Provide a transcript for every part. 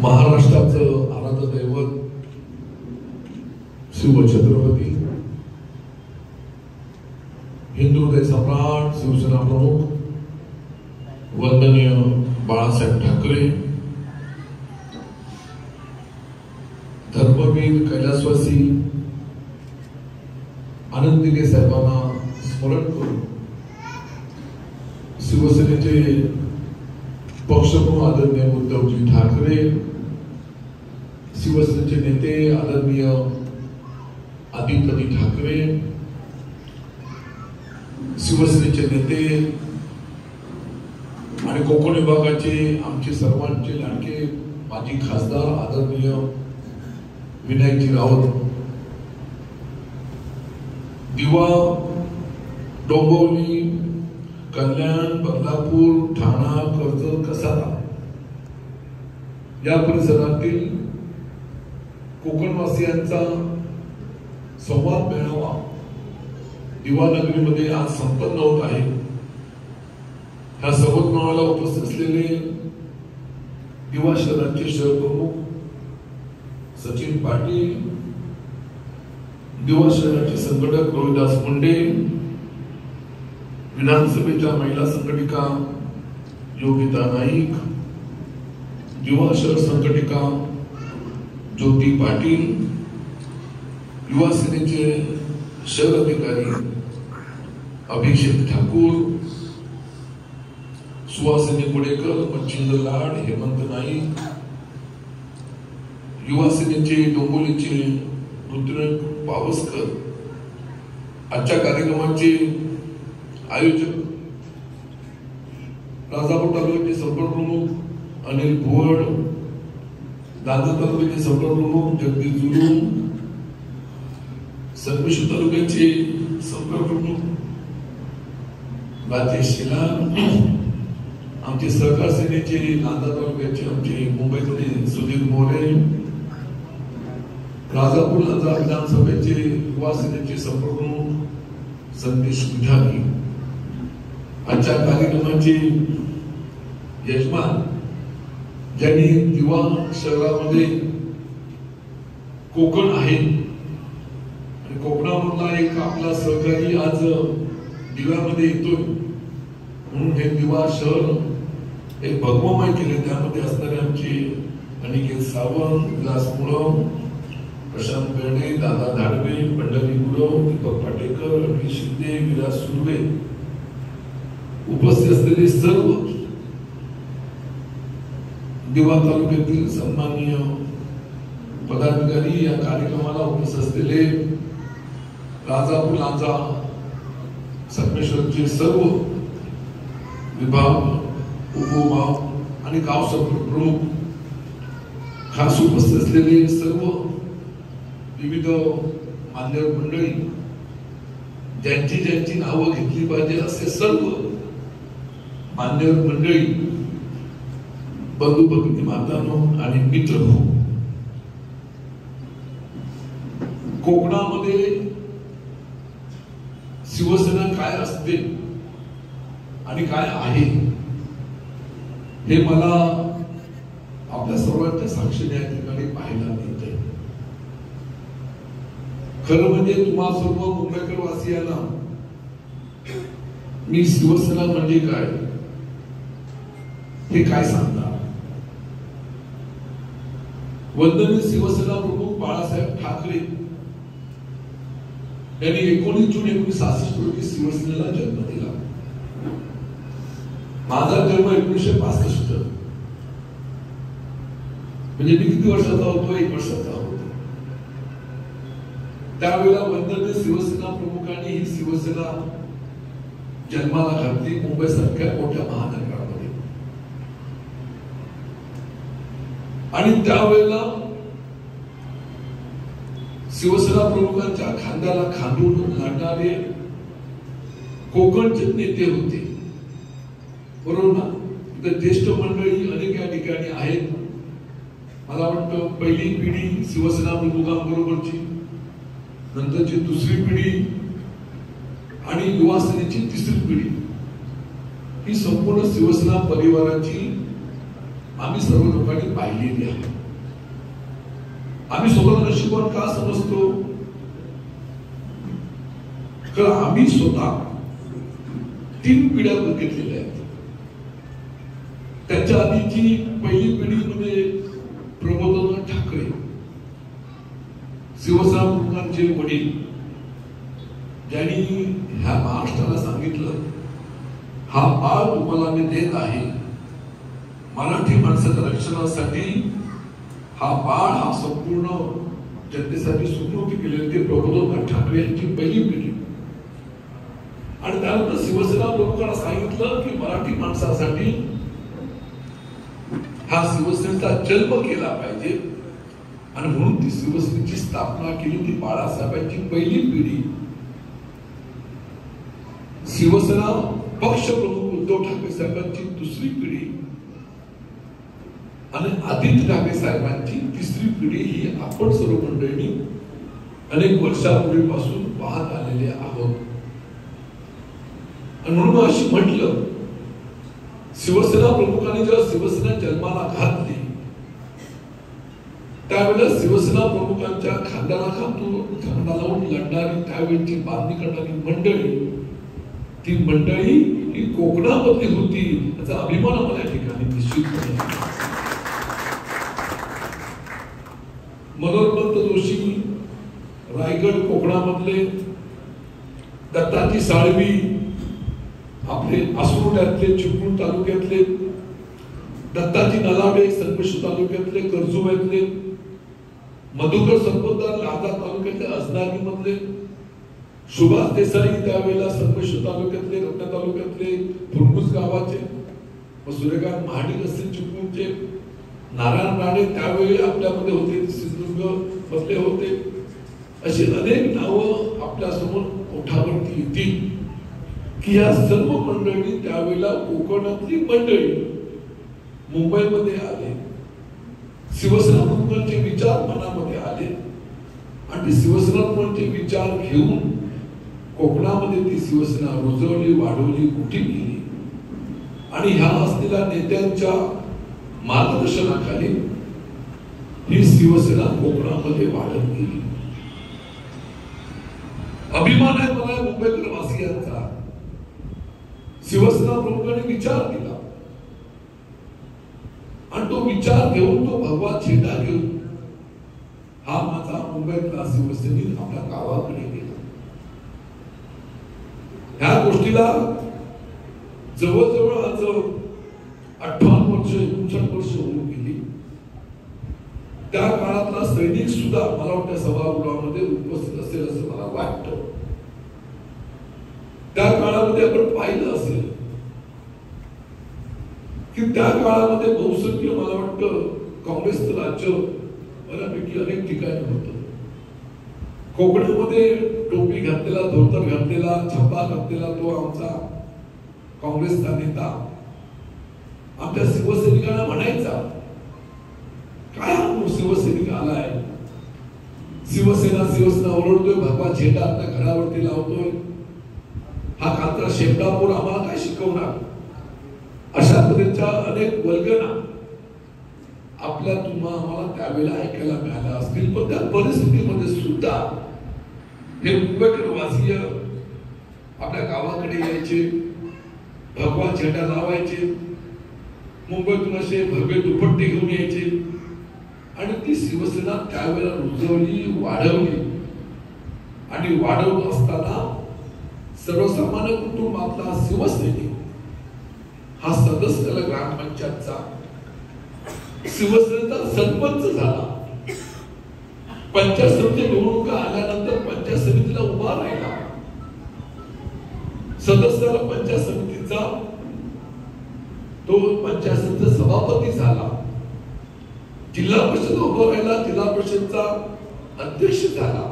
महाराष्ट्राचं आराध्य दैवत शिवछत्रपती हिंदू हृदय सम्राट शिवसेना प्रमुख वंदनीय बाळासाहेब ठाकरे, धर्मवीर कैलासवासी आनंद दिघे साहेबांना स्मरण करून शिवसेनेचे पक्षप्रमुख आदरणीय उद्धवजी ठाकरे, शिवसेनेचे नेते आदरणीय आदित्यजी ठाकरे, शिवसेनेचे नेते आणि कोकण विभागाचे आमचे सर्वांचे लाडके माजी खासदार आदरणीय विनायकजी राऊत, दिवा, डोंबिवली, कल्याण, बदलापूर, ठाणा, कर्जत, कसारा या परिसरातील कोकणवासियांचा संवाद मेळावा दिवा नगरीमध्ये आज संपन्न होत आहे। ह्या संवाद मेळाव्याला उपस्थित असलेले दिवा शहराचे शहर प्रमुख सचिन पाटील, दिवा शहराचे संघटक रोहिदास मुंडे, विधानसभेच्या महिला संघटिका योगिता नाईक, युवा शहर संघटिका ज्योती पाटील, युवा सेनेचे शहर अधिकारी अभिषेक ठाकूर, सुहासिनी कुडेकर, मच्छिंद्र लाड, हेमंत नाईक, युवा सेनेचे डोंबिवलीचे ऋतुराज पावसकर, आजच्या कार्यक्रमाचे आयोजक राजापूर तालुक्याचे संपर्क प्रमुख अनिल भुवड, दादर तालुक्याचे संपर्क प्रमुख जगदीश जुलूम, संगमेश्वर तालुक्याचे संपर्क प्रमुख राजेश शेलार, आमचे सहकार सेनेचे नांदा तालुक्याचे आमचे मुंबईतले सुधीर मोरे, राजापूर लांजा विधानसभेचे युवा सेनेचे संपर्क प्रमुख संदेश विधानी, आजच्या कार्यक्रमाचे यजमान ज्यांनी दिवा शहरामध्ये कोकण आहे आणि कोकणामधला एक आपला सहकारी आज दिव्यामध्ये येतोय म्हणून हे दिवा शहर एक भगवमय केले। त्यामध्ये असणारे आमचे अनिकेत सावंत, विलास मुळम, प्रशांत बेर्डे, दादा धाडवे, पंढरी गुरव, दीपक पाटेकर, अनिल शिंदे, विलास सुर्वे, उपस्थित असलेले सर्व दिवा तालुक्यातील सन्माननीय पदाधिकारी, या कार्यक्रमाला उपस्थित असलेले राजापूर लांजा संगमेश्वरचे सर्व विभाग, उपविभाग आणि गाव संपर्क प्रमुख, खास उपस्थित असलेले सर्व विविध मान्यवर मंडळी, ज्यांची ज्यांची नावं घेतली पाहिजे असे सर्व मान्यवर मंडळी, बंधू भगिनी, मातांनो आणि मित्र हो, कोकणामध्ये शिवसेना काय असते आणि काय आहे हे मला आपल्या सर्वांच्या साक्षीने या ठिकाणी पाहायला मिळते। खरं म्हणजे तुम्हा सर्व मुंबईकर वासियांना मी शिवसेना म्हणजे काय हे काय सांगणार। वंदनीय शिवसेना प्रमुख बाळासाहेब ठाकरे यांनी 19 जून 1966 रोजी शिवसेनेला जन्म दिला। माझा जन्म 1965, म्हणजे मी किती वर्षाचा होतो? 1 वर्षाचा होतो। त्यावेळेला वंदनीय शिवसेना प्रमुखांनी ही शिवसेना जन्माला घातली मुंबई सारख्या मोठ्या महानगरामध्ये, आणि त्यावेळेला शिवसेना प्रमुखांच्या खांद्याला खांदून लढणारे कोकणचे नेते होते, बरोबर ना? इथे ज्येष्ठ मंडळी अनेक या ठिकाणी आहेत। मला वाटतं पहिली पिढी शिवसेना प्रमुखांबरोबरची, नंतरची दुसरी पिढी आणि युवा सेनेची तिसरी पिढी, ही संपूर्ण शिवसेना परिवाराची आम्ही सर्व लोकांनी पाहिलेली आहे। आम्ही स्वतः नशीबवान का समजतो? कारण आम्ही स्वतः 3 पिढ्या बघितलेल्या आहेत. त्याच्या आधीची पहिली पिढी म्हणजे प्रबोधन ठाकरे, शिवसेना प्रमुखांचे वडील, ज्यांनी ह्या महाराष्ट्राला सांगितलं हा बाळ तुम्हाला मी देत आहे, मराठी माणसाच्या रक्षणासाठी हा बाळ, हा संपूर्ण जनतेसाठी सुपूर्द केलेले ते प्रबोधन ठाकरे यांची पहिली पिढी. आणि त्यानंतर शिवसेना प्रमुखांना सांगितलं की मराठी माणसासाठी हा शिवसेनेचा जन्म केला पाहिजे, आणि म्हणून ती शिवसेनेची स्थापना केली. ती बाळासाहेबांची पहिली पिढी. शिवसेना पक्ष प्रमुख उद्धव ठाकरे साहेबांची दुसरी पिढी आणि आदित्य ठाकरे साहेबांची तिसरी पिढी ही आपण सर्व मंडळींनी अनेक वर्षापूर्वीपासून पाहत आलेले आहोत. आणि म्हणून अशी म्हटलं, शिवसेना प्रमुखांनी जेव्हा शिवसेना जन्माला घातली त्यावेळेला शिवसेना प्रमुखांच्या खांद्याला खांदा लावून लढणारी, त्यावेळची बांधणी करणारी मंडळी, ती मंडळी ही कोकणामधली होती. याचा अभिमान आम्हाला या ठिकाणी निश्चितपणे. मनोहरपंत जोशी रायगड कोकणामधले, दत्ताजी साळवी आपले आसुर्ड्यातले, चिपळूण तालुक्यातले, दत्ताजी नलावडे संगमेश्वर तालुक्यातले, कर्जुबाईतले, मधुकर संपतदार लादा तालुक्यातले, अजनारी मधले, सुभाष देसाई त्यावेळेला संगमेश्वर तालुक्यातले, रत्ना तालुक्यातले, फुरमुस गावाचे, सूर्यकांत महाडिक असतील चिपळूणचे, नारायण राणे त्यावेळी आपल्यामध्ये होते, सिंधुदुर्ग मधले होते. अशी अनेक नावं आपल्या समोर ओठावरती येतील की या सर्व मंडळी त्यावेळेला कोकणातली मंडळी मुंबईमध्ये आले, शिवसेना प्रमुखांचे विचार मनामध्ये आले आणि शिवसेना प्रमुखांचे विचार घेऊन कोकणामध्ये ती शिवसेना रुजवली, वाढवली, मोठी केली. आणि ह्या असलेल्या नेत्यांच्या मार्गदर्शनाखाली ही शिवसेना कोकणामध्ये वाढत गेली. अभिमान आहे मला मुंबईकर वासियांचा. शिवसेना प्रमुखांनी विचार केला आणि तो विचार घेऊन, तो भगवा झेंडा घेऊन हा माझा मुंबईतला शिवसैनिक आपल्या गावाकडे गेला. ह्या गोष्टीला जवळजवळ आज 58 वर्ष 59 वर्ष होऊन गेली. त्या काळातला सैनिक सुद्धा मला वाटतं सभागृहामध्ये उपस्थित असेल असं मला वाटतं. त्या काळामध्ये आपण पाहिलं असेल की त्या काळामध्ये बहुसंख्य, मला वाटतं काँग्रेसचं राज्य बऱ्यापैकी अनेक ठिकाणी होतं. कोकणामध्ये टोपी घातलेला, धोतर घातलेला, छप्पा घातलेला तो आमचा काँग्रेसचा नेता आमच्या शिवसैनिकांना म्हणायचा, काय शिवसैनिक आलाय, शिवसेना ओरडतोय, भगवा झेंडा आपल्या घरावरती लावतोय, हा कांत्रा शेपटापूर आम्हाला काय शिकवणार. अशा पद्धतीच्या अनेक वल्गना आपल्या आम्हाला त्यावेळेला ऐकायला मिळाल्या असतील. पण त्या परिस्थितीमध्ये सुद्धा हे मुंबईकर वासीय आपल्या गावाकडे यायचे, भगवा झेंडा लावायचे, मुंबईतून असे भगवे दुपट्टे घेऊन यायचे आणि ती शिवसेना त्यावेळेला रुजवली, वाढवली. आणि वाढवत असताना सर्वसामान्य कुटुंबातला शिवसैनिक हा सदस्य ग्रामपंचायतचा, शिवसेनेचा सरपंच झाला. पंचायत समिती निवडणुका आल्यानंतर पंचायत समितीला उभा राहिला, सदस्याला पंचायत समितीचा तो पंचायत समितीचा सभापती झाला, जिल्हा परिषद उभा राहिला, जिल्हा परिषदचा अध्यक्ष झाला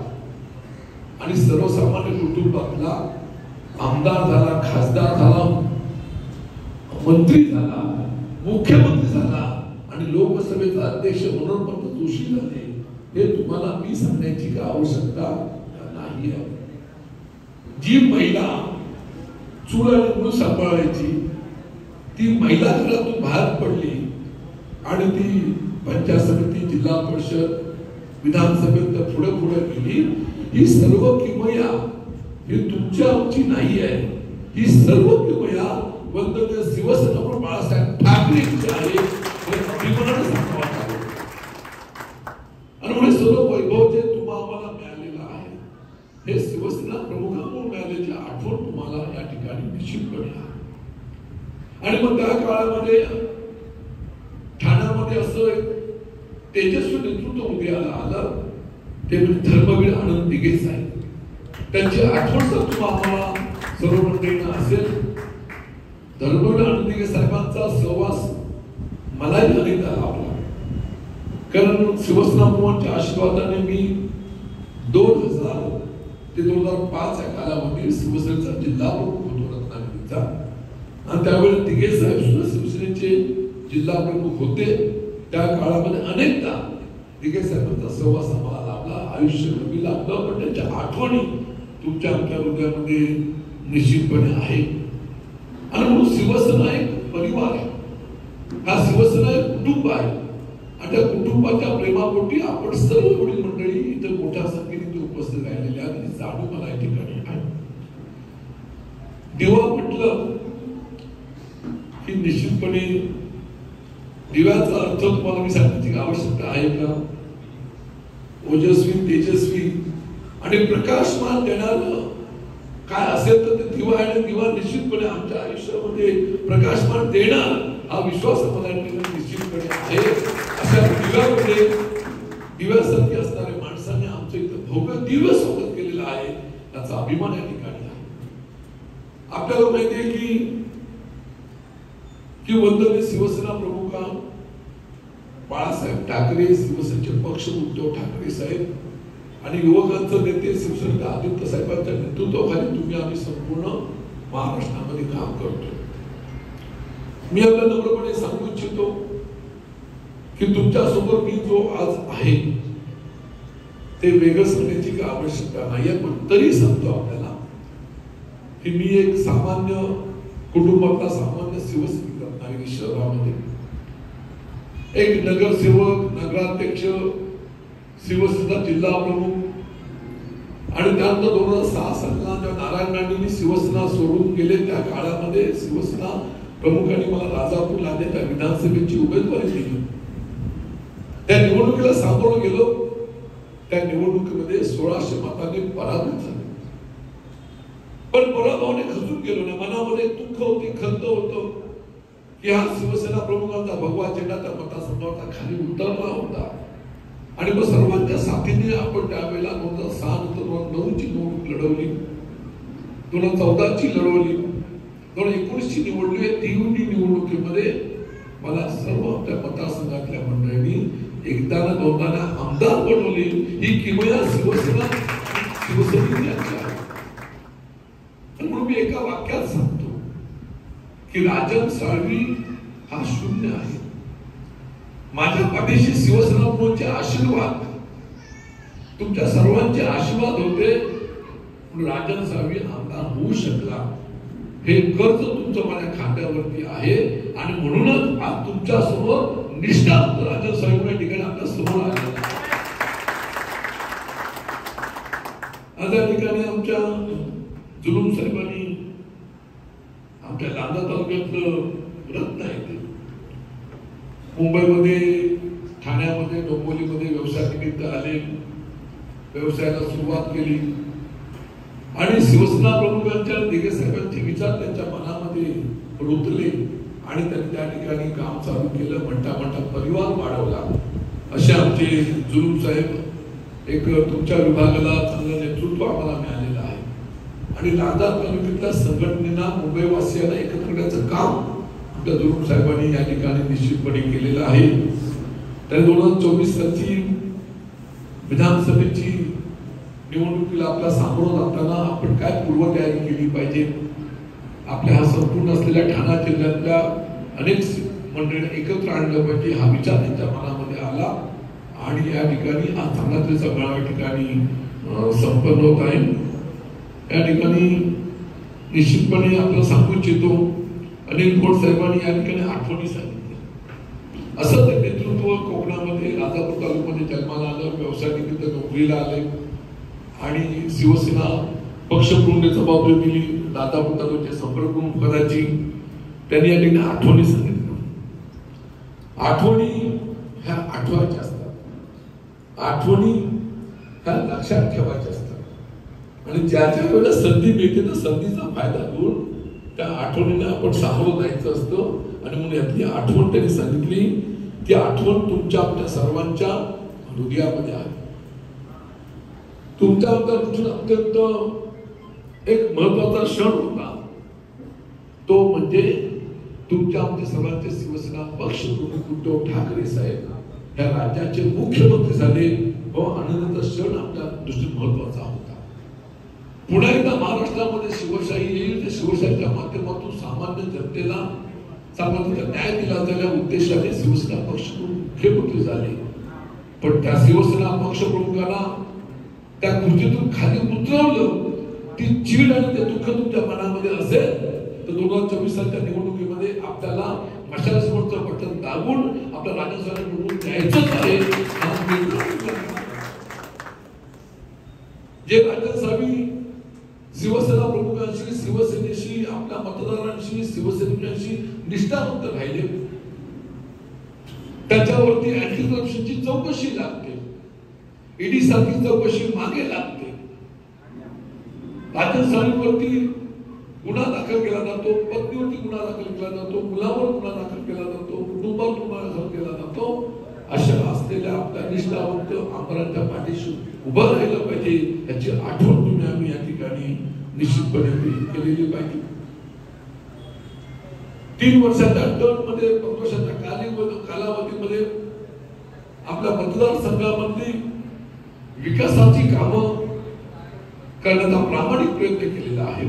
आणि सर्वसामान्य कुटुंबातला आमदार झाला, खासदार झाला, मंत्री झाला, मुख्यमंत्री झाला आणि लोकसभेचा अध्यक्ष मनोहरपंत जोशी झाले. हे तुम्हाला मी सांगण्याची का आवश्यकता नाही आहे. जी महिला चूल आणि मूल सांभाळायची ती महिला घरातून बाहेर पडली आणि ती पंचायत समिती, जिल्हा परिषद विधानसभेत पुढे पुढे गेली, ही सर्व किमया ही तुमच्या आमची नाही आहे, ही सर्व किमया वंदनीय शिवसेना बाळासाहेब ठाकरेंची आहे. आणि म्हणून सर्व वैभव जे तुम्हाला मिळालेलं आहे हे शिवसेना प्रमुखांकडून मिळाल्याची आठवण तुम्हाला या ठिकाणी निश्चितपणे आहे. आणि मग त्या काळामध्ये ठाण्यामध्ये असं तेजस्वी नेतृत्व उदयाला आलं, ते म्हणजे धर्मवीर आनंद दिघे साहेब. त्यांची आठवण जर तुम्हाला सर्व मंडळींना असेल, धर्मवीर आनंद दिघे साहेबांचा सहवास मलाही अनेकदा लाभला. कारण शिवसेना प्रमुखांच्या आशीर्वादाने मी 2000 ते 2005 या कालावधीत शिवसेनेचा जिल्हा प्रमुख होतो रत्नागिरीचा. आणि त्यावेळी दिघे साहेब सुद्धा शिवसेनेचे जिल्हा प्रमुख होते. त्या काळामध्ये अनेकदा दिघे साहेबांचा सहवास आम्हाला लाभला, आयुष्य कमी लाभलं, पण त्यांच्या आठवणी तुमच्या आमच्या हृदयामध्ये निश्चितपणे आहे. आणि म्हणून शिवसेना एक परिवार आहे, हा शिवसेना एक कुटुंब आहे. आणि त्या कुटुंबाच्या प्रेमापोटी आपण सर्व वडील मंडळी इथं मोठ्या संख्येने उपस्थित राहिलेले आहेत, ही जाणून मला या ठिकाणी आहे. दिवा म्हटलं की निश्चितपणे दिव्याचा अर्थ तुम्हाला मी सांगण्याची आवश्यकता आहे का? ओजस्वी, तेजस्वी आणि प्रकाशमान देणारं काय असेल तर ते दिवा आहे. आणि दिवा निश्चितपणे आमच्या आयुष्यामध्ये प्रकाशमान देणार हा विश्वास आम्हाला निश्चितपणे आहे. अशा दिव्यामध्ये दिव्यासारखे असणाऱ्या माणसाने आमचं इथं भव्य दिव्य स्वागत केलेलं आहे, याचा अभिमान या ठिकाणी आहे. आपल्याला माहिती आहे की वंदनीय शिवसेना प्रमुख बाळासाहेब ठाकरे, शिवसेनेचे पक्ष उद्धव ठाकरे साहेब आणि युवकांचे नेते शिवसेनेचे आदित्य साहेबांच्या नेतृत्वाखाली तुम्ही आम्ही संपूर्ण महाराष्ट्रामध्ये काम करतो. मी आपल्याला नम्रपणे सांगू इच्छितो की तुमच्या सोबत मी जो आज आहे ते वेगळं सांगण्याची काही आवश्यकता नाहीये, पण तरी सांगतो आपल्याला की मी एक सामान्य कुटुंबातला सामान्य शिवसैनिक रत्नागिरी शहरामध्ये एक नगरसेवक, नगराध्यक्ष, शिवसेना जिल्हा प्रमुख आणि त्यानंतर 2006 साली नारायण राणेंनी शिवसेना सोडून गेले त्या काळामध्ये शिवसेना प्रमुखांनी मला राजापूर लांजेच्या विधानसभेची उमेदवारी दिली. त्या निवडणुकीला सामोरं गेलो. त्या निवडणुकीमध्ये 1600 मतांनी पराभूत झालो. पण पराभवाने खचून गेलो नाही. मनामध्ये दुःख होती, खंत होतं की हा शिवसेना प्रमुखांचा भगवा झेंडा त्या मतदारसंघाचा खाली उतरला होता. आणि मग सर्वांच्या साथीने आपण त्यावेळेला 2006 नंतर 2009 ची निवडणूक लढवली, 2014 ची लढवली, 2019 ची निवडली. तिन्ही निवडणुकीमध्ये मला सर्व आपल्या मतदारसंघातल्या मंडळींनी एकदा ना दोनदा ना आमदार बनवली. ही किमया शिवसेना शिवसैनिकांची आहे. म्हणून मी एका वाक्यात सांगतो की राजन साळवी हा शून्य आहे. माझ्या पाठीशी शिवसेना प्रमुखांचे आशीर्वाद, तुमच्या सर्वांचे आशीर्वाद होते. राजन साळवी आमदार होऊ शकला. हे कर्ज तुमचं माझ्या खात्यावरती आहे. आणि म्हणूनच आज तुमच्या समोर निष्ठावंत राजन साळवी या ठिकाणी आपल्या समोर आलेला आहे. आज या ठिकाणी आमच्या जुलूम साहेबांनी आमच्या लांजा तालुक्यातलं रत्न आहे, मुंबईमध्ये, ठाण्यामध्ये, डोंबिवलीमध्ये व्यवसायानिमित्त आले, व्यवसायाला सुरुवात केली. आणि शिवसेना प्रमुखांच्या दिघे साहेबांचे विचार त्यांच्या मनामध्ये रुतले आणि त्यांनी त्या ठिकाणी काम चालू केलं. म्हणता म्हणता परिवार वाढवला. असे आमचे जुलूम साहेब एक तुमच्या विभागाला चांगलं नेतृत्व आम्हाला मिळालेलं आहे. आणि लांजा तालुक्यातल्या संघटनेला, मुंबईवासियांना एकत्र करण्याचं काम आपल्या जुलूम साहेबांनी या ठिकाणी निश्चितपणे केलेलं आहे. त्याने 2024 सालची विधानसभेची निवडणुकीला आपला सामोरं जाताना आपण काय पूर्वतयारी केली पाहिजे, आपल्या हा संपूर्ण असलेल्या ठाणा जिल्ह्यातल्या अनेक मंडळींना एकत्र आणलं पाहिजे, हा विचार त्यांच्या मनामध्ये आला. आणि या ठिकाणी आज चांगला मेळावा या ठिकाणी संपन्न होत आहे. या ठिकाणी निश्चितपणे आपल्याला सांगू इच्छितो, अनिल खोट साहेबांनी या ठिकाणी आठवणी सांगितल्या. असं ते नेतृत्व कोकणामध्ये राजापूर तालुक्यामध्ये जन्माला आलं, व्यवसाय निमित्त नोकरीला आले आणि शिवसेना पक्षप्रमुख जबाबदारी दिली, राजापूर तालुक्याचे संपर्क प्रमुख पदाची. त्यांनी या ठिकाणी आठवणी सांगितल्या. आठवणी ह्या आठवायच्या असतात, आठवणी ह्या लक्षात ठेवायच्या असतात आणि ज्या ज्या वेळेला संधी मिळते तर संधीचा फायदा घेऊन त्या आठवणीने आपण सामोरं जायचं असतं. आणि म्हणून यातली आठवण त्यांनी सांगितली, ती आठवण तुमच्या आमच्या सर्वांच्या हृदयामध्ये आहे. तुमच्या अत्यंत एक महत्वाचा क्षण होता, तो म्हणजे तुमच्या आमच्या सर्वांचे शिवसेना पक्ष प्रमुख उद्धव ठाकरे साहेब ह्या राज्याचे मुख्यमंत्री झाले. आनंदाचा क्षण आपल्या दृष्टीने महत्वाचा होता. पुन्हा एकदा महाराष्ट्रामध्ये शिवशाही येईल, शिवशाहीच्या माध्यमातून सामान्य जनतेला सामान्य न्याय दिला जाण्याच्या उद्देशाने शिवसेना पक्ष मुख्यमंत्री झाले. पण त्या शिवसेना पक्ष प्रमुखांना त्या खुर्चीतून खाली उतरवलं. ती चीड आणि ते दुःख तुमच्या मनामध्ये असेल तर 2024 सालच्या निवडणुकीमध्ये आपल्याला मशालसमोरचं बटन दाबून आपल्या राज्यसभेला निवडून द्यायचंच आहे. जे राज्यसभा शिवसेना प्रमुखांशी, शिवसेनेशी, आपल्या मतदारांशी, शिवसैनिकांशी निष्ठावंत राहिले, त्याच्यावरती अँटी करप्शनची चौकशी लागते, ईडी सारखी चौकशी मागे लागते. राज्यसभेवरती गुन्हा दाखल केला जातो, पत्नीवरती गुन्हा दाखल केला जातो, मुलावर गुन्हा दाखल केला जातो, कुटुंबावर गुन्हा दाखल केला जातो. अशा असलेल्या आपल्या निष्ठावंत आमदारांच्या पाठीशी उभं राहिलं पाहिजे, याची आठवण तुम्ही आम्ही या ठिकाणी निश्चितपणे केलेली पाहिजे. 3 वर्षाच्या टर्ममध्ये, 5 वर्षाच्या कालावधीमध्ये आपल्या मतदारसंघामध्ये विकासाची कामं करण्याचा प्रामाणिक प्रयत्न केलेला आहे.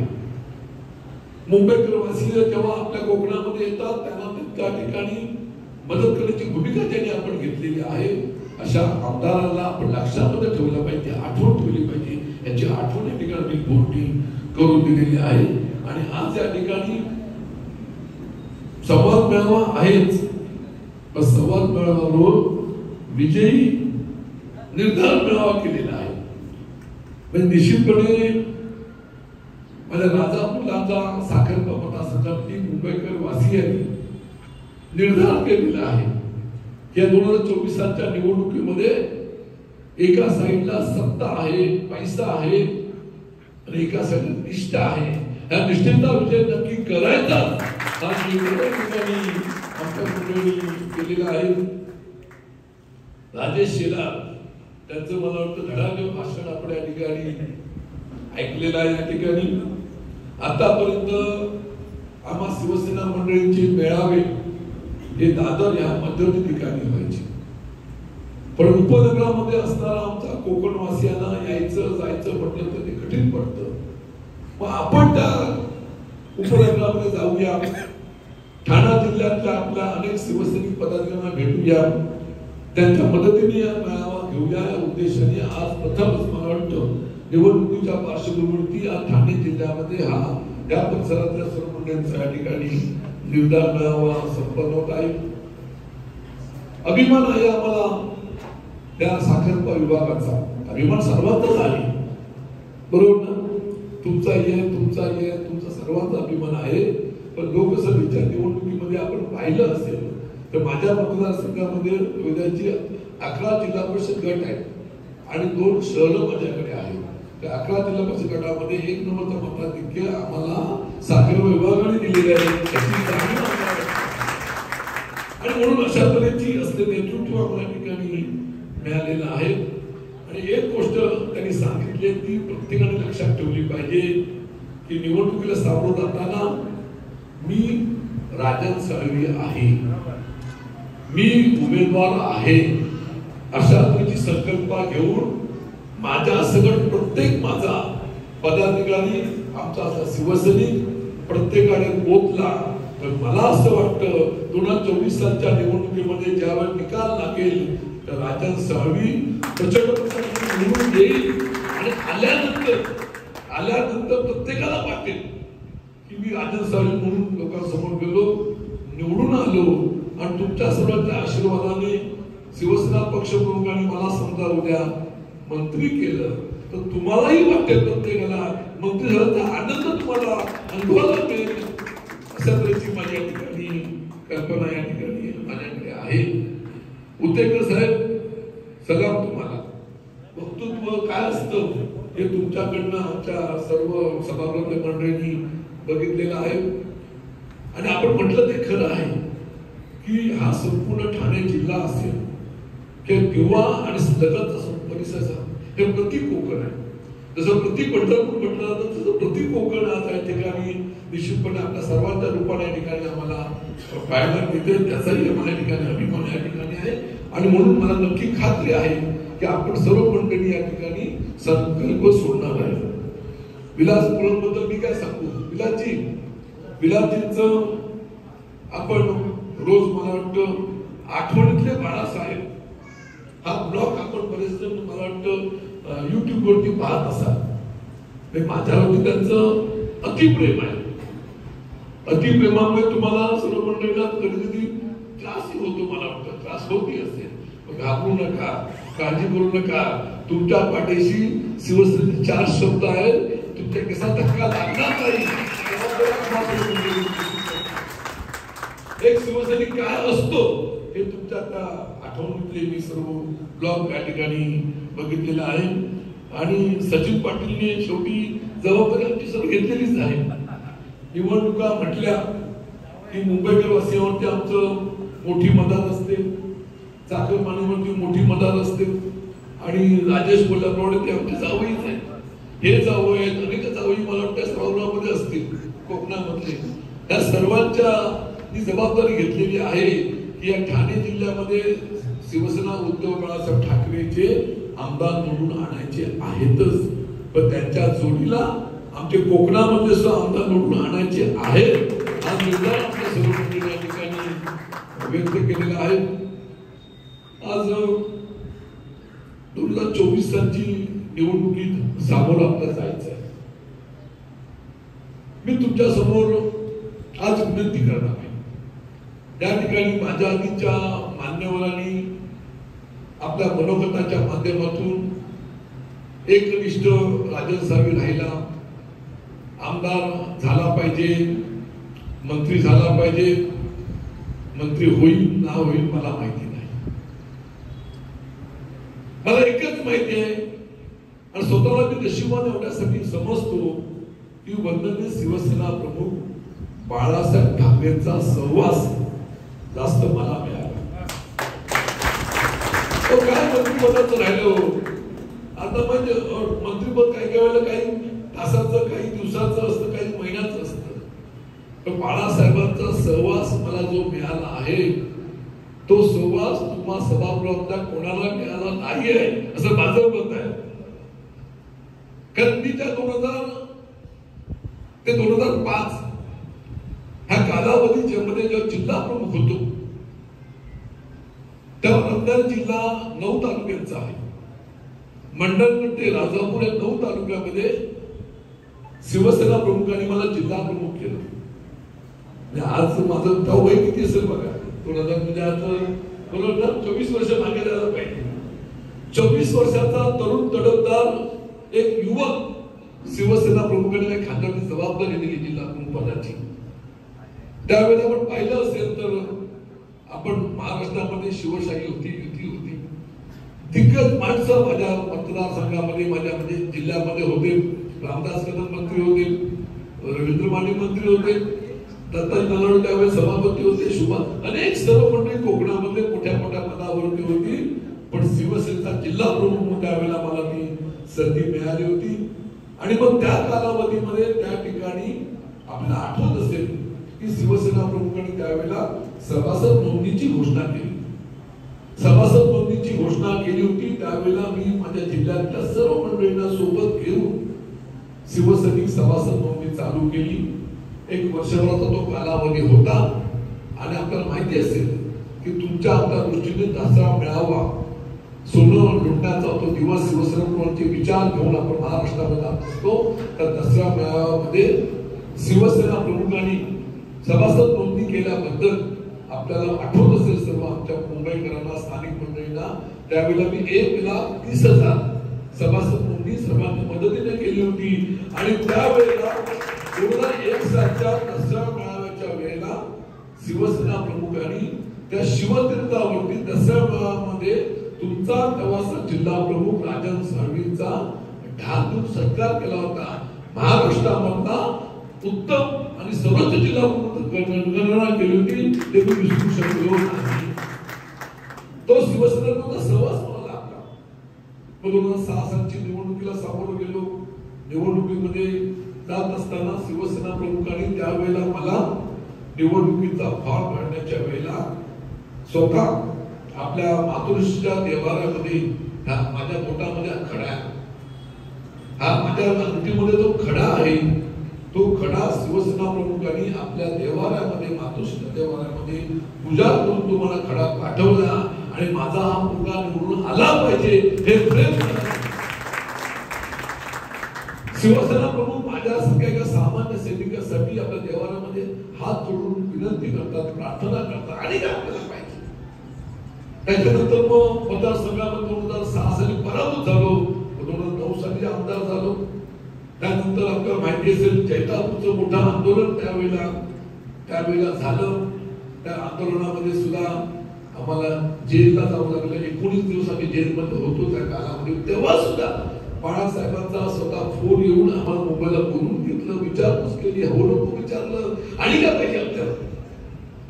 मुंबईकर वासी जेव्हा आपल्या कोकणामध्ये येतात त्यांना त्या ठिकाणी मदत करण्याची भूमिका त्यांनी आपण घेतलेली आहे. अशा आमदारांना आपण लक्षामध्ये ठेवलं पाहिजे, आठवण ठेवली पाहिजे. याची आठवण या ठिकाणी पोटी करून दिलेली आहे. आणि आज या ठिकाणी संवाद मेळावा आहेच, पण संवाद मेळाव्यावर विजयी निर्धार मेळावा केलेला आहे. म्हणजे निश्चितपणे माझ्या राजापूरला साखर मतदारसंघातली मुंबईकर वासियांनी निर्धार केलेला आहे की या 2024 सालच्या निवडणुकीमध्ये एका साईडला सत्ता आहे, पैसा आहे आणि एका साईडला निष्ठा आहे. या निष्ठेचा विजय नक्की करायचा हा निर्णय आमच्या मंडळी केलेला आहे. राजेश शेलार त्यांचं मला वाटतं धडाके भाषण आपण या ठिकाणी ऐकलेलं आहे. या ठिकाणी आतापर्यंत आम्हा शिवसेना मंडळींचे मेळावे हे दादर या मध्यवर्ती ठिकाणी व्हायचे, पण उपनगरामध्ये असणारा आमचा कोकणवासियांना यायचं जायचं म्हटलं तर ते कठीण पडतं. मग आपण त्या उपनगरामध्ये जाऊया, ठाणा जिल्ह्यातल्या आपल्या अनेक शिवसैनिक पदाधिकाऱ्यांना भेटूया, त्यांच्या मदतीने या मेळावा घेऊया या उद्देशाने आज प्रथमच मला वाटतं निवडणुकीच्या पार्श्वभूमीवरती आज ठाणे जिल्ह्यामध्ये हा या परिसरातल्या सर्व मंडळींचा या ठिकाणी निर्धार मेळावा संपन्न होत आहे. अभिमान आहे आम्हाला त्या साखर विभागाचा, अभिमान सर्वांचाच आहे, बरोबर ना? तुमचा सर्वांचा अभिमान आहे. पण लोकसभेच्या निवडणुकीमध्ये आपण पाहिलं असेल तर माझ्या मतदारसंघामध्ये वेदाची 11 जिल्हा परिषद गट आहेत आणि 2 शहरं माझ्याकडे आहेत. त्या 11 जिल्हा परिषद गटामध्ये 1 नंबरचा मताधिक्य आम्हाला साखर विभागाने दिलेले आहे. आणि म्हणून अशा तऱ्हेची असलेले नेतृत्व आपल्या ठिकाणी मिळालेलं आहे. आणि एक गोष्ट त्यांनी सांगितली ती प्रत्येकाने लक्षात ठेवली पाहिजे की निवडणुकीला सामोरं जाताना मी राजन साळवी आहे, मी उमेदवार आहे, अशा तऱ्हेची संकल्पना घेऊन माझ्या सगळं प्रत्येक माझा पदाधिकारी आमचा शिवसैनिक प्रत्येकाने पोचला. तर मला असं वाटतं 2024 सालच्या निवडणुकीमध्ये ज्यावेळी निकाल लागेल तर राजन साळवी प्रचंड निवडून येईल आणि आल्यानंतर प्रत्येकाला वाटेल की मी राजन साळवी म्हणून लोकांसमोर गेलो, निवडून आलो आणि तुमच्या सर्वांच्या आशीर्वादाने शिवसेना पक्षप्रमुखांनी मला समजा उद्या मंत्री केलं तर तुम्हालाही वाटेल प्रत्येकाला मंत्री झाल्याचा आनंद तुम्हाला अनुभवायला मिळेल अशा तऱ्हेची माझ्या ठिकाणी कल्पना या ठिकाणी माझ्याकडे आहे. उत्तेकर साहेब, सलाम तुम्हाला. वक्तृत्व काय असतं हे तुमच्याकडनं आमच्या सर्व सभागृह मंडळींनी बघितलेलं आहे आणि आपण म्हटलं ते खरं आहे की हा संपूर्ण ठाणे जिल्हा असेल किंवा दिवा आणि लगतचा परिसर हे प्रति कोकण आहे. जसं प्रति पंढरपूर म्हटलं जातं तसं प्रति कोकण आज या ठिकाणी निश्चितपणे आपल्या सर्वांच्या रूपाने या ठिकाणी आम्हाला पाहायला मिळते. त्याचाही आम्हाला ठिकाणी अभिमान या ठिकाणी आहे आणि म्हणून मला नक्की खात्री आहे की आपण सर्व मंडळी या ठिकाणी संकल्प सोडणार आहे. विलास पुरणबद्दल मी काय सांगू. विलासजींचं आपण रोज मला वाटतं आठवणीतले बाळासाहेब हा ब्लॉग आपण बरेच जण मला वाटतं युट्यूब वरती पाहत असाल. माझ्यावरती त्यांचं अतिप्रेम आहे. अतिप्रेमामुळे तुम्हाला सर्व मंडळीला कधी कधी त्रासही होतो. मला वाटतं त्रास होती असेल. घाबरू नका, काळजी करू नका. तुमच्या पाठीशी शिवसेनेचे 4 शब्द आहेत. तुमच्या केसा धक्का लागणार नाही. एक शिवसैनिक काय असतो हे तुमच्या त्या आठवणीतले मी सर्व ब्लॉग या ठिकाणी बघितलेला आहे आणि सचिन पाटीलने शेवटी जबाबदारी आमची सर्व घेतलेलीच आहे. निवडणुका म्हटल्या की मुंबईकर वासियांवरती आमचं मोठी मदत असते, चाकरमानीवरती मोठी मदत असते आणि राजेश बोलल्याप्रमाणे ते आमचे जावईच आहेत. हे जावई आहेत, अनेक जावई मला वाटतं सभागृहामध्ये असतील कोकणामधले. त्या सर्वांच्या जबाबदारी घेतलेली आहे की या ठाणे जिल्ह्यामध्ये शिवसेना उद्धव बाळासाहेब ठाकरेचे आमदार निवडून आणायचे आहेतच, पण त्यांच्या जोडीला आमचे कोकणामध्ये सुद्धा आमदार निवडून आणायचे आहेत. हा निर्धार आमच्या सर्व मंडळी या ठिकाणी व्यक्त केलेला आहे. आज 2024 सालची निवडणुकीत सामोरं आपल्याला जायचं आहे. मी तुमच्या समोर आज विनंती करणार आहे. त्या ठिकाणी माझ्या आधीच्या मान्यवरांनी आपल्या मनोगताच्या माध्यमातून एकनिष्ठ राजन साहेब राहिला, आमदार झाला पाहिजे, मंत्री झाला पाहिजे. मंत्री होईल ना होईल मला माहिती नाही. मला एकच माहिती आहे आणि स्वतःला मी नशिबाने एवढ्यासाठी समजतो की वंदनीय शिवसेना प्रमुख बाळासाहेब ठाकरेंचा सहवास जास्त मला मिळाला. तो काय मंत्रिपदाचं राहिलो. आता म्हणजे मंत्रिपद काही वेळेला काही तासाचं, काही दिवसाचं असतं, काही महिन्याचं असतं. पण बाळासाहेबांचा सहवास मला जो मिळाला आहे तो सहवास तुम्हा सभागृहातल्या कोणाला मिळाला नाही आहे असं माझं मत आहे. कारण मी त्या 2000 ते 2005 ह्या कालावधीच्या मध्ये जेव्हा जिल्हा प्रमुख होतो तेव्हा रत्नागिरी जिल्हा 9 तालुक्यांचा आहे. मंडण ते राजापूर या 9 तालुक्यामध्ये शिवसेना प्रमुखांनी मला जिल्हा प्रमुख केलं. आज माझं तेव्हा वय किती असेल बघा. 2000 म्हणजे आता बरोबर 24 वर्ष मागे जायला पाहिजे. 24 वर्षाचा तरुण तडफदार एक युवक शिवसेना प्रमुखांनी खात्याची जबाबदारी दिली जिल्हा प्रमुख पदाची. त्यावेळेला आपण पाहिलं असेल तर आपण महाराष्ट्रामध्ये शिवशाही होती, युती होती. दिग्गज माणसं माझ्या मतदारसंघामध्ये, माझ्या म्हणजे जिल्ह्यामध्ये होते. रामदास कदम मंत्री होते, रवींद्र माने मंत्री होते, दत्ता नलावडे त्यावेळेस सभापती होते, शुभा अनेक सर्व मंडळी कोकणामध्ये मोठ्या मोठ्या पदावरती होती. पण शिवसेनेचा जिल्हा प्रमुख म्हणून त्यावेळेला मला ती संधी मिळाली होती. आणि मग त्या कालावधीमध्ये त्या ठिकाणी आपल्याला आठवत असेल की शिवसेना प्रमुखांनी त्यावेळेला सभासद नोंदणीची घोषणा केली. सभासद नोंदणीची घोषणा केली होती. त्यावेळेला मी माझ्या जिल्ह्यातल्या सर्व मंडळींना सोबत घेऊन शिवसैनिक सभासद नोंदणी चालू केली. 1 वर्षभराचा तो कालावधी होता आणि आपल्याला माहिती असेल की तुमच्या आपल्या दृष्टीने दसरा मेळावा सोनं लुटण्याचा तो दिवस शिवसेना प्रमुखांचे विचार घेऊन आपण महाराष्ट्रामध्ये जात असतो. त्या दसरा मेळाव्यामध्ये शिवसेना प्रमुखांनी सभासद नोंदणी केल्याबद्दल आपल्याला आठवत असेल सर्व आमच्या मुंबईकरांना, स्थानिक मंडळींना, त्यावेळेला मी 1,30,000 सभासद नोंदणी सर्वांनी मदतीने केली होती. आणि त्यावेळेला 2001 सालच्या दसरा मेळाव्याच्या वेळेला शिवसेना प्रमुखांनी त्या शिवतीर्थावरती दसरा मेळाव्यामध्ये तुमचा तेव्हाचा जिल्हा प्रमुख राजन साळवींचा ढाल देऊन सत्कार केला होता. महाराष्ट्रामधला उत्तम आणि सर्वोच्च जिल्हा गणना केली होती, ते मी विसरू शकलो नाही. तो शिवसेनेचा सहवास मला लागला. 2006 सालची निवडणुकीला सामोरं गेलो. निवडणुकीमध्ये जात असताना शिवसेना प्रमुखांनी त्यावेळेला मला निवडणुकीचा फॉर्म भरण्याच्या वेळेला स्वतः आपल्या मातृश्रीच्या देवाऱ्यामध्ये माझ्या बोटामध्ये खडा आहे, हा माझ्या अंगठीमध्ये जो खडा आहे, तो खडा शिवसेना प्रमुखांनी आपल्या देवाऱ्यामध्ये, मातृश्री देवाऱ्यामध्ये पूजा करून तो मला खडा पाठवला. आणि माझा हा मुलगा निवडून आला पाहिजे हे प्रेम. शिवसेना प्रमुख माझ्यासारख्या एका सामान्य सैनिकासाठी आपल्या देवाऱ्यामध्ये हात जोडून विनंती करतात, प्रार्थना करतात आणि काय आपल्याला पाहिजे. त्याच्यानंतर मग मतदारसंघामध्ये 2006 साली पराभूत झालो, 2009 साली आमदार झालो. त्यानंतर आपल्याला माहिती असेल जैतापूरचं मोठं आंदोलन त्यावेळेला झालं. त्या आंदोलनामध्ये सुद्धा आम्हाला जेलला जावं लागलं. 19 दिवस आम्ही जेलमध्ये होतो त्या कालामध्ये. तेव्हा सुद्धा बाळासाहेबांचा स्वतः फोन येऊन आम्हाला मुंबईला बोलून घेतलं, विचारपूस केली, हो नको विचारलं आणि काय पाहिजे आपल्याला.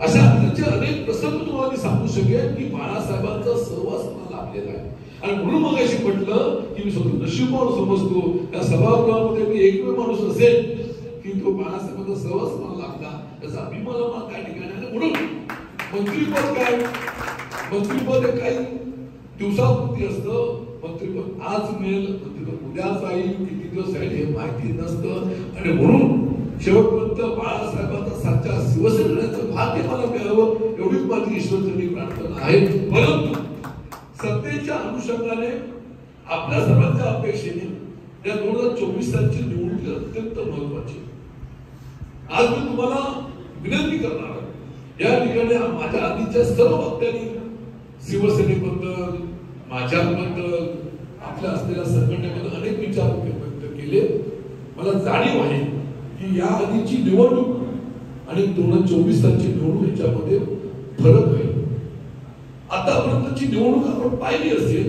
अशा त्याचे अनेक प्रसंग तुम्हाला मी सांगू शकेन की बाळासाहेबांचा सहवास मला लाभलेला आहे. आणि म्हणून मग अशी म्हटलं की मी स्वतः नशीबवान समजतो त्या सभागृहामध्ये मी एकमेव माणूस असेल की तो बाळासाहेबांचा सहवास मला लागला, त्याचा अभिमान मला त्या ठिकाणी. म्हणून मंत्रीपद काय, मंत्रीपद हे काही दिवसापुरती असतं. मंत्रीपद आज मिळेल, मंत्रीपद उद्या जाईल, किती दिवस जाईल हे माहिती नसतं. आणि म्हणून शेवटपर्यंत बाळासाहेबांचा साच्या शिवसेनेचं भाग्य मला मिळावं एवढीच माझी ईश्वरचरणी प्रार्थना आहे. परंतु सत्तेच्या अनुषंगाने आपल्या सर्वांच्या अपेक्षेने या 2024 सालची निवडणूक अत्यंत महत्वाची. आज मी तुम्हाला विनंती करणार आहे, या ठिकाणी माझ्या आधीच्या सर्व वक्त्यांनी शिवसेनेबद्दल, माझ्याबद्दल, आपल्या असलेल्या संघटनेबद्दल अनेक विचार व्यक्त केले. मला जाणीव आहे की या आधीची निवडणूक आणि 2024 सालची निवडणूक याच्यामध्ये फरक आहे. आतापर्यंतची निवडणूक आपण पाहिली असेल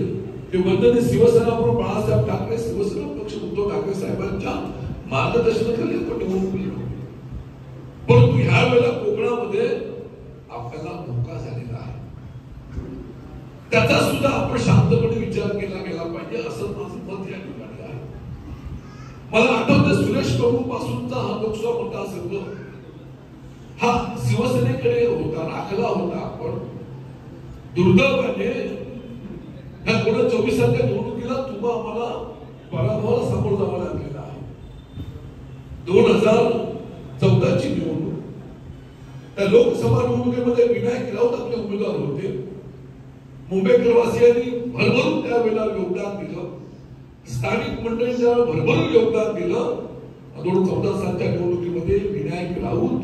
ते वंदनीय शिवसेना प्रमुख बाळासाहेब ठाकरे, शिवसेना पक्ष उद्धव ठाकरे साहेबांच्या मार्गदर्शनाखाली आपण निवडणूक लढवली. परंतु ह्या वेळेला कोकणामध्ये आपल्याला धोका झालेला आहे. त्याचा सुद्धा आपण शांतपणे विचार केला गेला पाहिजे असं माझं मत या ठिकाणी आहे. मला आठवतं सुरेश प्रभू पासूनचा हा लोकसभा मतदारसंघ हा शिवसेनेकडे होता, राखला होता. आपण दुर्दैवाने ह्या 2024 सालच्या निवडणुकीला तुम्हा आम्हाला पराभवाला सामोरं जावं लागलेलं आहे. 2014 ची निवडणूक, त्या लोकसभा निवडणुकीमध्ये विनायक राऊत आपले उमेदवार होते. मुंबईकरवासियांनी भरभरून त्यावेळेला योगदान दिलं, स्थानिक मंडळींच्या भरभरून योगदान दिलं. 2014 सालच्या निवडणुकीमध्ये विनायक राऊत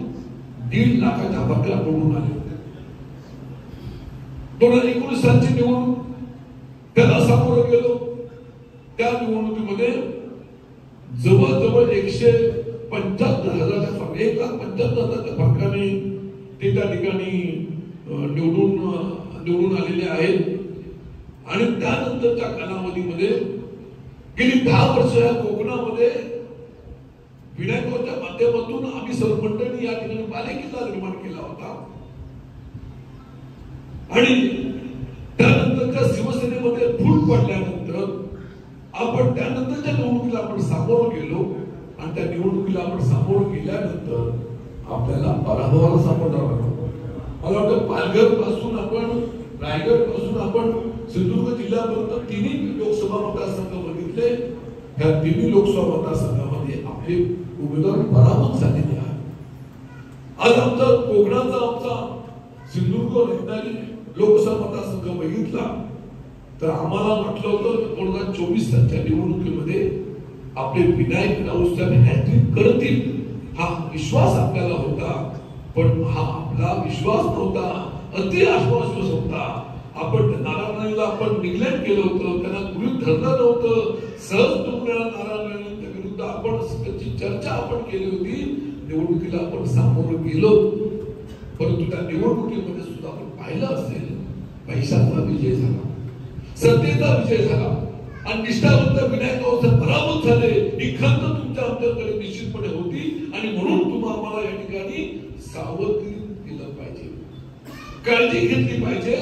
1.5 लाखाच्या फरकाला निवडून आले होते. 2019 सालची निवडणूक त्याला सामोरं गेलो. त्या निवडणुकीमध्ये जवळजवळ 175,000च्या फरक, 1,75,000च्या फरकाने ते त्या ठिकाणी निवडून आलेले आहेत. आणि त्यानंतरच्या कालावधीमध्ये गेली 10 वर्ष या कोकणामध्ये विनायकाच्या माध्यमातून आम्ही सर्व मंडळी या ठिकाणी बालेकिल्ला निर्माण केला होता. आणि त्यानंतरच्या शिवसेनेमध्ये फूट पडल्यानंतर आपण त्यानंतरच्या निवडणुकीला आपण सामोरं गेलो. आणि त्या निवडणुकीला आपण सामोरं गेल्यानंतर आपल्याला पराभवाला सामोरं लागलो. मला वाटतं पालघर पासून आपण, रायगड पासून आपण सिंधुदुर्ग जिल्ह्यापर्यंत 3 लोकसभा मतदारसंघ बघितले. ह्या 3 लोकसभा मतदारसंघामध्ये आपले उमेदवार पराभूत झालेले आहेत. आज आमचा कोकणाचा सिंधुदुर्ग रत्नागिरी लोकसभा मतदारसंघ बघितला तर आम्हाला वाटलं होतं 2024 सालच्या निवडणुकीमध्ये आपले विनायक राऊत साहेब हॅट्रिक करतील, हा विश्वास आपल्याला होता. पण हा आपला विश्वास नव्हता, अति आत्मविश्वास होता. आपण नारायणला आपण निग्लेक्ट केलं होतं, त्यांना गृहीत धरलं नव्हतं. सहज तुमच्या नारायणच्या विरुद्ध आपण त्याची चर्चा आपण केली होती. निवडणुकीला आपण सामोरं गेलो, परंतु त्या निवडणुकीमध्ये सुद्धा आपण पाहिलं असेल पैशाचा विजय झाला, सत्तेचा विजय झाला आणि निष्ठावंत विनायक पराभूत झाले. ही खंत तुमच्या आमच्याकडे निश्चितपणे होती आणि म्हणून तुम्हाला आम्हाला या ठिकाणी सावधगिरी दिलं पाहिजे, काळजी घेतली पाहिजे.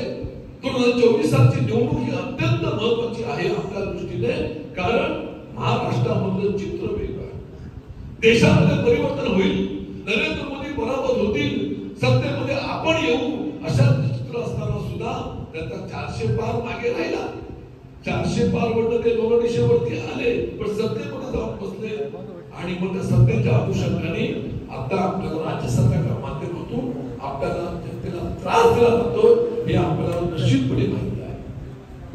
2024 सालची निवडणूक ही अत्यंत महत्वाची आहे आपल्या दृष्टीने, कारण महाराष्ट्रामधलं चित्र वेगळं आहे. देशामध्ये परिवर्तन होईल, नरेंद्र मोदी पराभूत होतील, सत्तेमध्ये आपण येऊ, अशा चित्र असताना सुद्धा त्याचा 400 पार मागे राहिला. 400 पार वरती ते 200 वरती आले, पण सत्तेमध्ये जाऊन बसले आणि मग त्या सत्तेच्या अनुषंगाने आता आपल्याला राज्य सरकारच्या माध्यमातून आपल्याला जनतेला त्रास दिला जातो हे आपल्याला निश्चितपणे माहिती आहे.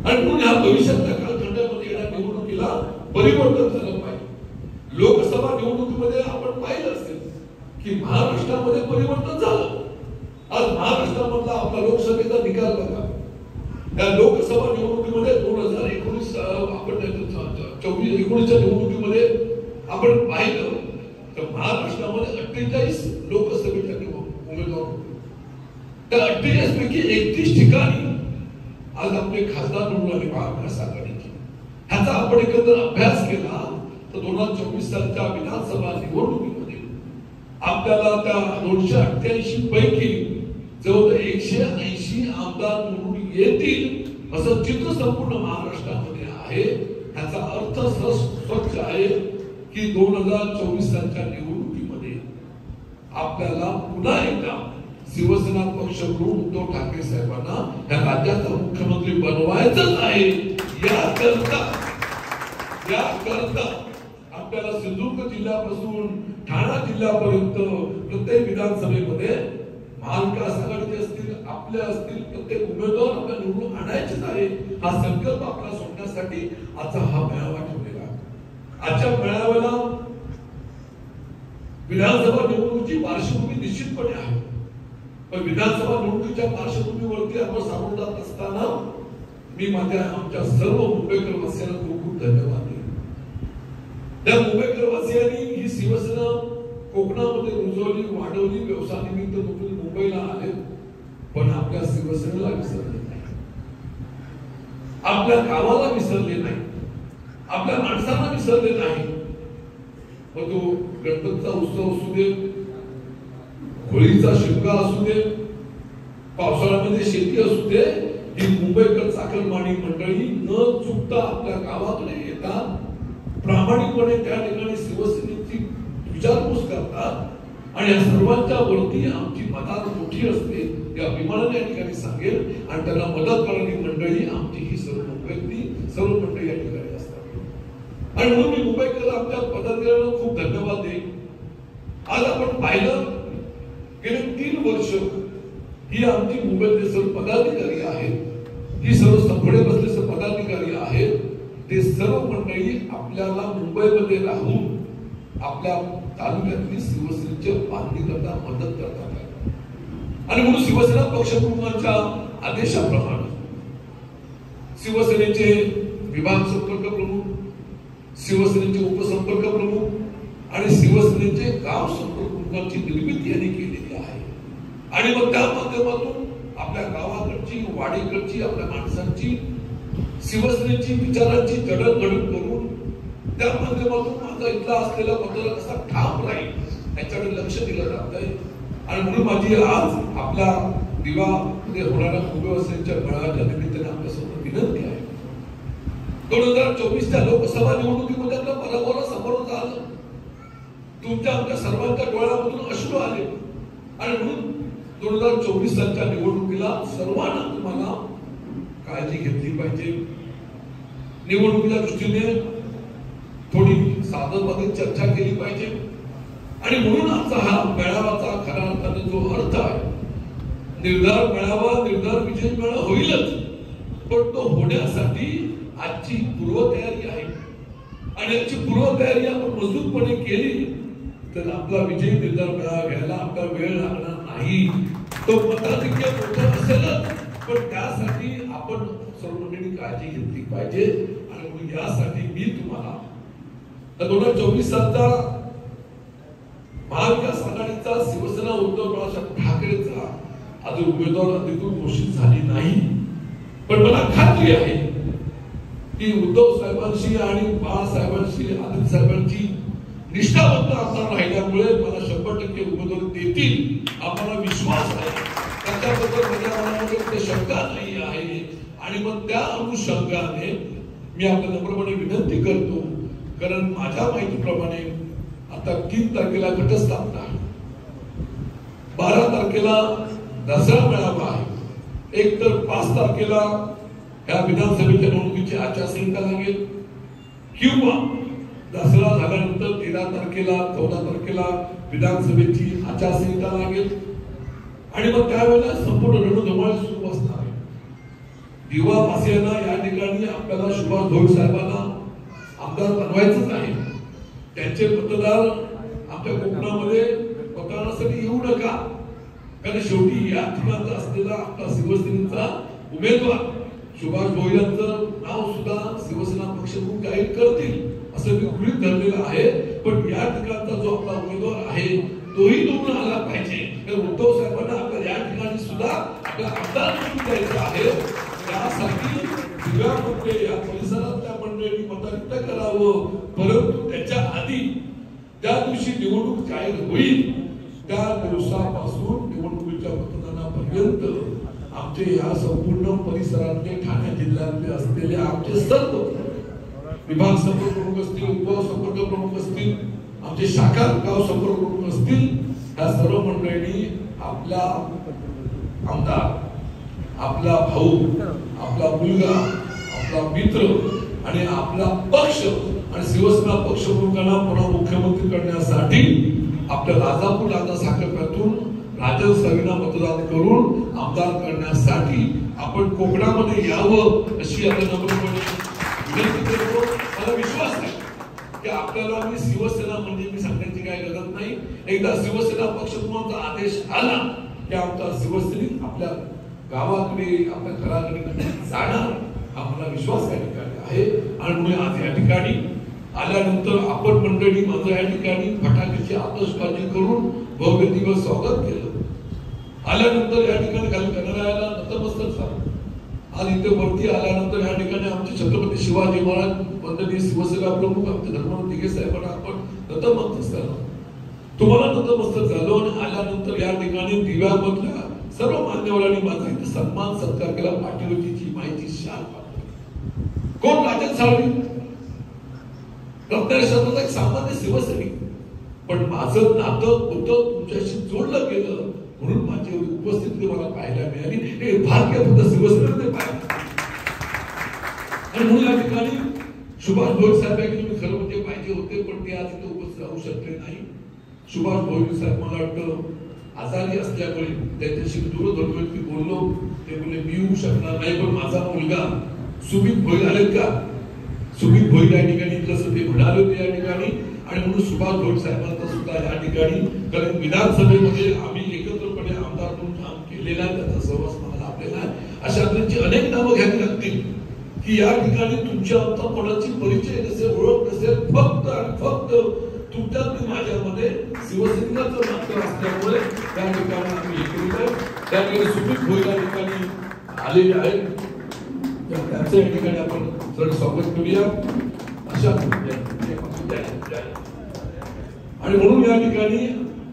आणि म्हणून या भविष्यातल्या कालखंडामध्ये येणाऱ्या निवडणुकीला परिवर्तन झालं पाहिजे. लोकसभा निवडणुकीमध्ये आपण पाहिलं असेल की महाराष्ट्रामध्ये परिवर्तन झालं. आज महाराष्ट्रामधला आपला लोकसभेचा निकाल बघा. या लोकसभा निवडणुकीमध्ये 2019 आपण 19च्या निवडणुकीमध्ये आपण पाहिलं तर महाराष्ट्रामध्ये 48 लोकसभेच्या उमेदवार होते. त्या 48 पैकी 31 ठिकाणी आज आपले खासदार निवडून आले महाविकास आघाडीचे. ह्याचा आपण एकंदर अभ्यास केला तर 2024 सालच्या विधानसभा निवडणुकीमध्ये आपल्याला त्या 288 पैकी जवळ 180 आमदार निवडून येतील असं चित्र संपूर्ण महाराष्ट्रामध्ये आहे. ह्याचा अर्थ स्वच्छ आहे की 2024 सालच्या निवडणुकीमध्ये आपल्याला पुन्हा एकदा शिवसेना पक्ष म्हणून उद्धव ठाकरे साहेबांना या राज्याचा मुख्यमंत्री बनवायचंच आहे. याकरता आपल्याला सिंधुदुर्ग जिल्ह्यापासून ठाणा जिल्ह्यापर्यंत प्रत्येक विधानसभेमध्ये महाविकास आघाडीचे असतील, आपले असतील, प्रत्येक उमेदवार आपल्या निवडून आणायचेच आहे. हा संकल्प आपला सोडण्यासाठी आजचा हा मेळावा ठेवलेला आहे. आजच्या मेळाव्याला विधानसभा निवडणुकीची पार्श्वभूमी निश्चितपणे आहे, पण विधानसभा निवडणुकीच्या पार्श्वभूमीवरती आपण सामोरं जात असताना मी आमच्या सर्व मुंबईकर वासियांना खूप खूप धन्यवाद देतो. त्या मुंबईकर वासियांनी ही शिवसेना कोकणामध्ये रुजवली, वाढवली, व्यवसायानिमित्त मुंबईला आले, पण आपल्या शिवसेनेला विसरले नाही, आपल्या गावाला विसरले नाही, आपल्या माणसांना विसरले नाही. मग तो गणपतीचा उत्सव असू दे, होळीचा शिमगा असू दे, पावसाळ्यामध्ये शेती असू दे, ही मुंबईकर चाकरमानी मंडळी न चुकता आपल्या गावाकडे येतात, प्रामाणिकपणे त्या ठिकाणी शिवसेनेची विचारपूस करतात आणि या सर्वांच्या वरती आमची मदत मोठी असते या अभिमानाने या ठिकाणी सांगेल. आणि त्यांना मदत करणारी मंडळी आमची ही सर्व मुंबईतली सर्व मंडळी या ठिकाणी असतात. आणि म्हणून मी मुंबईकर आमच्या पदाधिकाऱ्यांना खूप धन्यवाद देईन. आज आपण पाहिलं गेले 3 वर्ष ही आमची मुंबईतले सर्व पदाधिकारी आहेत, ही सर्व सफळे बसलेले पदाधिकारी आहेत, ते सर्व मंडळी आपल्याला मुंबईमध्ये राहून आपल्या तालुक्यातली शिवसेनेच्या बांधणीकरता मदत करतात. आणि म्हणून शिवसेना पक्षप्रमुखांच्या आदेशाप्रमाणे शिवसेनेचे विभाग संपर्क प्रमुख, शिवसेनेचे उपसंपर्क प्रमुख आणि शिवसेनेचे गाव संपर्क प्रमुखांची निर्मिती यांनी केलेली आहे. आणि मग त्या माध्यमातून आपल्या गावाकडची, वाडीकडची, आपल्या माणसांची शिवसेनेची विचारांची जडणघडण करून त्या माध्यमातून माझा इथला असलेला मतदार कसा ठाम राहील याच्याकडे लक्ष दिलं जात आहे. आणि म्हणून माझी आज आपल्या दिवामध्ये होणाऱ्या मुंबईवासियांच्या मेळाव्याच्या निमित्ताने आपल्यासमोर विनंती आहे. 2024च्या लोकसभा निवडणुकीमध्ये आपल्या पराभवाला सामोरं झालं, तुमच्या आमच्या सर्वांच्या डोळ्यामधून अश्रू आले. आणि म्हणून 2024 सालच्या निवडणुकीला सर्वांना तुम्हाला काळजी घेतली पाहिजे. निवडणुकीच्या दृष्टीने थोडी साधनबाधक चर्चा केली पाहिजे. आणि म्हणून आमचा हा मेळावाचा खऱ्या अर्थाने जो अर्थ आहे, निर्धार मेळावा, निर्धार विजय मेळावा होईलच, पण तो होण्यासाठी आजची पूर्वतयारी आहे. आणि याची पूर्वतयारी आपण मजबूतपणे केली तर आपला विजय निर्धार मेळावा घ्यायला आपला वेळ लागणार नाही. नाही. तो मताधिक्य मोठं असेलच, पण त्यासाठी आपण सर्व मंडळी काळजी घेतली पाहिजे. आणि म्हणून यासाठी मी तुम्हाला 2024 सालचा महाविकास आघाडीचा शिवसेना उद्धव बाळासाहेब ठाकरेचा अजून उमेदवार अधिकृत घोषित झाली नाही, पण मला खात्री आहे की उद्धव साहेबांशी आणि बाळासाहेबांशी आदित्य साहेबांची निष्ठावंत आमदार राहिल्यामुळे मला 100% उमेदवारी देतील. आम्हाला विश्वास आहे, त्याच्याबद्दल माझ्या मनामध्ये शंका नाही आहे. आणि मग त्या अनुषंगाने मी आपल्या नम्रपणे विनंती करतो, कारण माझ्या माहितीप्रमाणे आता 3 तारखेला घटस्थापना, 12 तारखेला दसरा मेळावा आहे, एक तर 5 तारखेला या विधानसभेच्या निवडणुकीची आचारसंहिता लागेल, किंवा दसरा झाल्यानंतर 13 तारखेला 14 तारखेला विधानसभेची आचारसंहिता लागेल. आणि मग त्यावेळेला संपूर्ण रणधुमाळी सुरू असणार आहे. दिवा वासियांना या ठिकाणी आपल्याला सुभाष भोईर साहेबांना आमदार बनवायचंच आहे. त्यांचे मतदार आपल्या कोकणामध्ये मतदानासाठी येऊ नका, कारण शेवटी या ठिकाणचा असलेला आपला शिवसेनेचा उमेदवार सुभाष भोईरांचं नाव सुद्धा शिवसेना पक्ष जाहीर करतील असं मी गृहीत धरलेलं आहे. पण या ठिकाणचा जो आपला उमेदवार आहे तोही निवडून आला पाहिजे. उद्धव साहेबांना आपल्या या ठिकाणी सुद्धा आपला आमदार निवडून द्यायचा आहे. त्यासाठी दिव्यामध्ये या परिसरातल्या मंडळी मताधिक्य करावं, परंतु त्याच्या आधी त्या दिवशी निवडणूक जाहीर होईल त्या दिवसापासून निवडणुकीच्या मतदानापर्यंत आमचे या संपूर्ण परिसरातले ठाणे जिल्ह्यातले असलेले आमचे सर्व विभाग संपर्क प्रमुख असतील, उपविभाग संपर्क प्रमुख असतील, आमचे शाखा गाव संपर्क प्रमुख असतील, या सर्व मंडळींनी आपला आमदार, आपला भाऊ, आपला मुलगा, आपला मित्र आणि आपला पक्ष आणि शिवसेना पक्ष प्रमुखांना पुन्हा मुख्यमंत्री करण्यासाठी आपल्या राजापूर राजा साखरप्यातून राजन साहेबांना मतदान करून आमदार करण्यासाठी आपण कोकणामध्ये यावं अशी आपण नम्रपणे विनंती करतो. मला विश्वास आहे की आपल्याला मी शिवसेना म्हणजे मी सांगण्याची काही गरज नाही. एकदा शिवसेना पक्षप्रमुखांचा आदेश आला की आमचा शिवसैनिक आपल्या गावाकडे आपल्या घराकडे जाणार, हा मला विश्वास या ठिकाणी आहे. आणि म्हणून आज या ठिकाणी आल्यानंतर आपण मंडळी माझं या ठिकाणी फटाक्याची आतषबाजी करून भव्य दिवस स्वागत केलं. आल्यानंतर या ठिकाणी गणरायाला नतमस्तक झालं. आज इथे वरती आल्यानंतर या ठिकाणी आमचे छत्रपती शिवाजी महाराज वंदनीय शिवसेना प्रमुख आमचे धर्मराव तिघे साहेबांना आपण नतमस्तक झालो. तुम्हाला नतमस्तक झालो. आणि आल्यानंतर या ठिकाणी दिव्यामधल्या सर्व मान्यवरांनी माझा इथे सन्मान सत्कार केला. पाठीवरची माहिती शाल पाठवली. कोण? राजन साळवी, रत्नागिरी शहराचा एक सामान्य शिवसैनिक. पण माझं नातं होतं तुमच्याशी जोडलं गेलं म्हणून माझी उपस्थिती मला पाहायला मिळाली. हे भाग्य फक्त शिवसेनेने पाहिलं. आणि म्हणून या ठिकाणी सुभाष भोईर साहेबांनी मी खरं म्हणजे पाहिजे होते, पण ते आज इथे उपस्थित राहू शकले नाही. सुभाष भोईर साहेब मला वाटतं आजारी असल्यामुळे त्यांच्याशी दूरध्वनीवरती बोललो. ते बोलले मी येऊ शकणार नाही, पण माझा मुलगा सुमित भोईर आलेत का? सुमित भोईर या ठिकाणी जसं ते म्हणाले होते या ठिकाणी. आणि म्हणून सुभाष भोईर साहेबांचा सुद्धा या ठिकाणी, कारण विधानसभेमध्ये आम्ही एकत्रपणे आमदार म्हणून काम केलेलं आहे, त्याचा सहवास मला लाभलेला आहे. अशा त्यांची अनेक नावं घ्यावी लागतील की या ठिकाणी तुमच्या आमचा कोणाची परिचय नसेल, ओळख नसेल, फक्त आणि फक्त तुमच्यात माझ्यामध्ये शिवसेनेचं नातं असल्यामुळे त्या ठिकाणी आम्ही हे केलेलं आहे. त्या ठिकाणी सुमित भोईर या ठिकाणी आलेले आहेत. त्यांचं या ठिकाणी आपण सर स्वागत करूया. अशा आणि म्हणून या ठिकाणी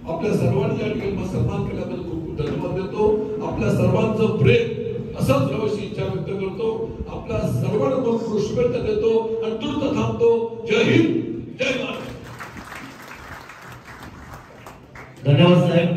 आपल्या सर्वांनी या ठिकाणी सन्मान केल्याबद्दल खूप खूप धन्यवाद देतो. आपल्या सर्वांचं प्रेम असंच राहावशी इच्छा व्यक्त करतो. आपल्या सर्वांना शुभेच्छा देतो आणि तुर्त थांबतो. जय हिंद, जय महाराष्ट्र. धन्यवाद साहेब.